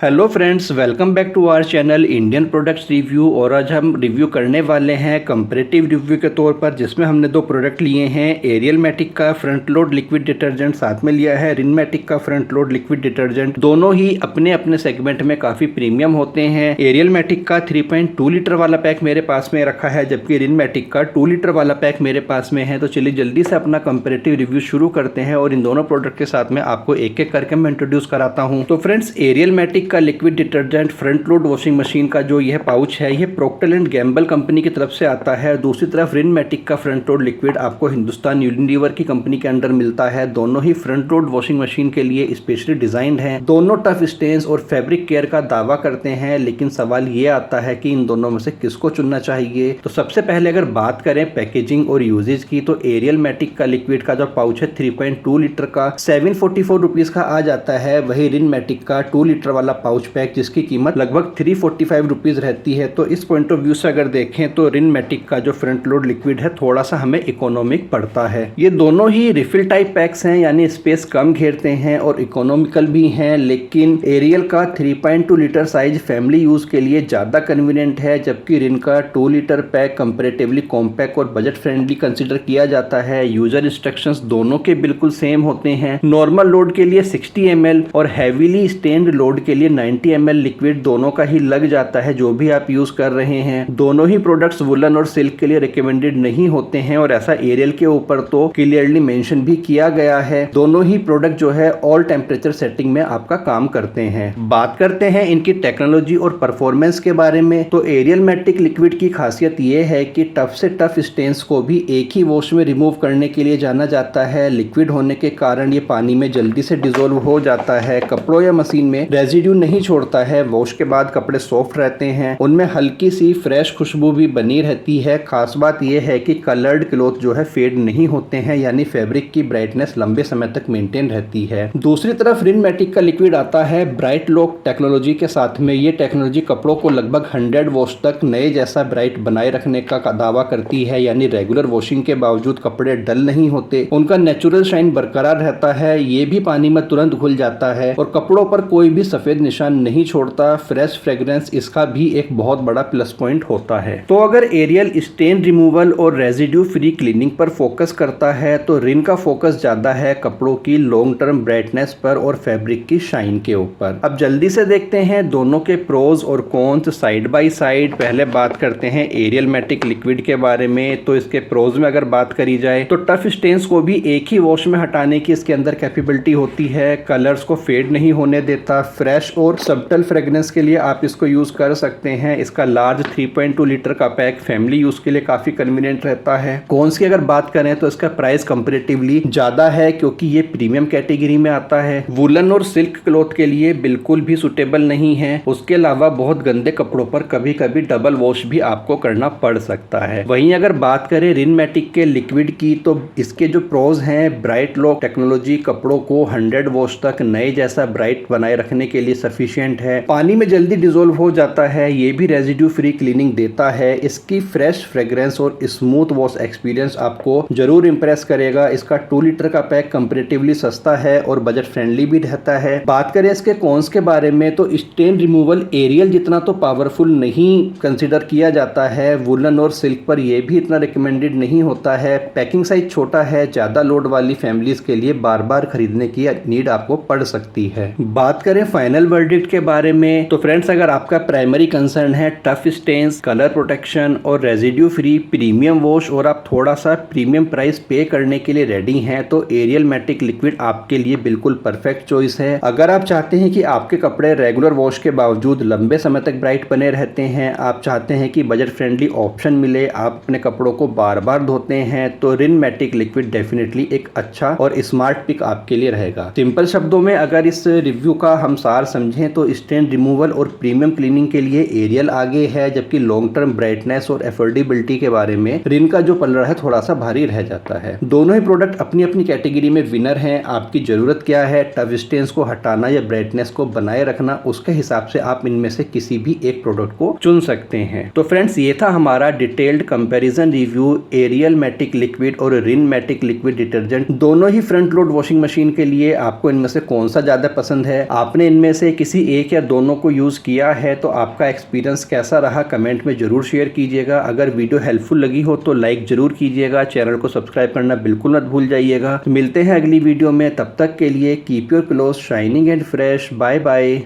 Hello friends, welcome back to our channel Indian products review. और आज हम review करने वाले हैं कंपैरेटिव रिव्यू के तौर पर, जिसमें हमने दो प्रोडक्ट लिए हैं। एरियल मैटिक का फ्रंट लोड लिक्विड डिटर्जेंट, साथ में लिया है रिन मैटिक का फ्रंट लोड लिक्विड डिटर्जेंट। दोनों ही अपने अपने सेगमेंट में काफ़ी प्रीमियम होते हैं। एरियल मैटिक का 3.2 लीटर वाला पैक मेरे पास में रखा है, जबकि रिन मैटिक का 2 लीटर वाला पैक मेरे पास में है। तो चलिए जल्दी से अपना कंपैरेटिव रिव्यू शुरू करते हैं और इन दोनों प्रोडक्ट के साथ में आपको एक एक करके मैं इंट्रोड्यूस कराता हूँ। तो फ्रेंड्स, एरियल मैटिक का liquid detergent front load washing machine का जो यह पाउच है, यह प्रोक्टर एंड गैम्बल कंपनी की तरफ से आता है। दूसरी तरफ रिन मैटिक का फ्रंट लोड लिक्विड आपको हिंदुस्तान यूनिलीवर की कंपनी के अंडर मिलता है। दोनों ही फ्रंट लोड वॉशिंग मशीन के लिए स्पेशली डिजाइंड है। दोनों टफ स्टेन्स और फैब्रिक केयर का दावा करते हैं, लेकिन सवाल ये आता है कि इन दोनों में से किसको चुनना चाहिए। तो सबसे पहले अगर बात करें पैकेजिंग और यूजेज की, तो एरियल मैटिक का लिक्विड का जो पाउच है 3.2 लीटर का 744 रुपीज का आ जाता है। वही रिन मैटिक का 2 लीटर वाला पाउच पैक, जिसकी कीमत लगभग 345 रुपीज रहती है। तो इस पॉइंट ऑफ व्यू से अगर देखें तो रिन मैटिक का जो फ्रंट लोड लिक्विड है थोड़ा सा हमें इकोनॉमिक पड़ता है। ये दोनों ही रिफिल टाइप पैक्स हैं, यानी स्पेस कम घेरते हैं और इकोनॉमिकल भी हैं। लेकिन एरियल का 3.2 लीटर साइज फैमिली यूज के लिए ज्यादा कन्वीनियंट है, जबकि रिन का 2 लीटर पैक कंपैरेटिवली कॉम्पैक्ट और बजट फ्रेंडली कंसीडर किया जाता है। यूजर इंस्ट्रक्शंस दोनों के बिल्कुल सेम होते हैं। नॉर्मल लोड के लिए 60 ml और हैवीली स्टेन्ड लोड के लिए 90 ml लिक्विड दोनों का ही लग जाता है, जो भी आप यूज कर रहे हैं। दोनों ही प्रोडक्ट्स वुलन और सिल्क के लिए रिकमेंडेड नहीं होते हैं, और ऐसा एरियल के ऊपर तो क्लियरली मेंशन भी किया गया है। दोनों ही प्रोडक्ट जो है ऑल टेम्परेचर सेटिंग में आपका काम करते हैं। बात करते हैं इनकी टेक्नोलॉजी और परफॉर्मेंस के बारे में, तो एरियल मैटिक लिक्विड की खासियत ये है कि टफ से टफ स्टेन्स को भी एक ही वॉश में रिमूव करने के लिए जाना जाता है। लिक्विड होने के कारण ये पानी में जल्दी से डिसॉल्व हो जाता है, कपड़ों या मशीन में रेजिड्यू नहीं छोड़ता है। वॉश के बाद कपड़े सॉफ्ट रहते हैं, उनमें हल्की सी फ्रेश खुशबू भी बनी रहती है। खास बात यह है कि कलर्ड क्लॉथ जो है फेड नहीं होते हैं, यानी फैब्रिक की ब्राइटनेस लंबे समय तक मेंटेन रहती है। दूसरी तरफ रिन मैटिक का लिक्विड आता है ब्राइट लॉक टेक्नोलॉजी के साथ में। ये टेक्नोलॉजी कपड़ों को लगभग 100 वॉश तक नए जैसा ब्राइट बनाए रखने का दावा करती है, यानी रेगुलर वॉशिंग के बावजूद कपड़े डल नहीं होते, उनका नेचुरल शाइन बरकरार रहता है। ये भी पानी में तुरंत घुल जाता है और कपड़ों पर कोई भी सफेद निशान नहीं छोड़ता। फ्रेश फ्रेग्रेंस इसका भी एक बहुत बड़ा प्लस पॉइंट होता है। तो अगर एरियल स्टेन रिमूवल और रेजिड्यू फ्री क्लीनिंग पर फोकस करता है, तो रिन का फोकस ज्यादा है कपड़ों की लॉन्ग टर्म ब्राइटनेस पर और फैब्रिक की शाइन के ऊपर। अब जल्दी से देखते हैं दोनों के प्रोज और कॉन्स साइड बाय साइड। पहले बात करते हैं एरियल मैटिक लिक्विड के बारे में। तो इसके प्रोज में अगर बात करी जाए, तो टफ स्टेन्स को भी एक ही वॉश में हटाने की इसके अंदर कैपेबिलिटी होती है। कलर्स को फेड नहीं होने देता। फ्रेश और सबटल फ्रेग्रेंस के लिए आप इसको यूज कर सकते हैं। इसका लार्ज 3.2 लीटर का पैक फैमिली यूज के लिए काफी कन्वीनियंट रहता है। कॉन्स की अगर बात करें तो इसका प्राइस कंपैरेटिवली ज्यादा है, क्योंकि ये प्रीमियम कैटेगरी में आता है। वुलन और सिल्क क्लॉथ के लिए बिल्कुल भी सुटेबल नहीं है। उसके अलावा बहुत गंदे कपड़ों पर कभी कभी डबल वॉश भी आपको करना पड़ सकता है। वहीं अगर बात करें रिन मैटिक के लिक्विड की, तो इसके जो प्रोज हैं, ब्राइट लॉक टेक्नोलॉजी कपड़ों को 100 वॉश तक नए जैसा ब्राइट बनाए रखने के लिए सफिशिएंट है। पानी में जल्दी डिसॉल्व हो जाता है। ये भी रेजिड्यू फ्री क्लीनिंग देता है। इसकी फ्रेश फ्रेग्रेंस और स्मूथ वॉश एक्सपीरियंस आपको जरूर इंप्रेस करेगा। इसका 2 लीटर का पैक कंपैरेटिवली सस्ता है और बजट फ्रेंडली भी रहता है। बात करें इसके कॉन्स के बारे में, तो स्टेन रिमूवल एरियल जितना तो पावरफुल नहीं कंसिडर किया जाता है। वुलन और सिल्क पर यह भी इतना रिकमेंडेड नहीं होता है। पैकिंग साइज छोटा है। ज्यादा लोड वाली फैमिलीज के लिए बार बार खरीदने की नीड आपको पड़ सकती है। बात करें फाइनल वर्डिक्ट के बारे में, तो फ्रेंड्स, अगर आपका प्राइमरी कंसर्न है टफ स्टेन्स, कलर प्रोटेक्शन और रेजिड्यू फ्री प्रीमियम वॉश, और आप थोड़ा सा प्रीमियम प्राइस पे करने के लिए रेडी हैं, तो एरियल मैटिक लिक्विड आपके लिए बिल्कुल परफेक्ट चॉइस है। अगर आप चाहते हैं कि आपके कपड़े रेगुलर वॉश के बावजूद लंबे समय तक ब्राइट बने रहते हैं, आप चाहते हैं कि बजट फ्रेंडली ऑप्शन मिले, आप अपने कपड़ों को बार बार धोते हैं, तो रिन मैटिक लिक्विड डेफिनेटली एक अच्छा और स्मार्ट पिक आपके लिए रहेगा। सिंपल शब्दों में अगर इस रिव्यू का हम सार समझें, तो स्टेन रिमूवल और प्रीमियम क्लीनिंग के लिए एरियल आगे है, जबकि लॉन्ग टर्म ब्राइटनेस और एफोर्डेबिलिटी के बारे में रिन का जो पलड़ा है थोड़ा सा भारी रह जाता है। दोनों ही प्रोडक्ट अपनी अपनी कैटेगरी में विनर हैं। आपकी जरूरत क्या है, टफ स्टेन्स को हटाना या ब्राइटनेस को बनाए रखना, उसके हिसाब से आप इनमें से किसी भी एक प्रोडक्ट को चुन सकते हैं। तो फ्रेंड्स, ये था हमारा detailed comparison review Ariel Matic liquid और रिन मैटिक लिक्विड डिटर्जेंट। दोनों ही फ्रंट लोड वॉशिंग मशीन के लिए आपको इनमें से कौन सा ज्यादा पसंद है, आपने इनमें से से किसी एक या दोनों को यूज़ किया है तो आपका एक्सपीरियंस कैसा रहा कमेंट में ज़रूर शेयर कीजिएगा। अगर वीडियो हेल्पफुल लगी हो तो लाइक ज़रूर कीजिएगा, चैनल को सब्सक्राइब करना बिल्कुल मत भूल जाइएगा। तो मिलते हैं अगली वीडियो में, तब तक के लिए keep your cloth shining and fresh. Bye bye.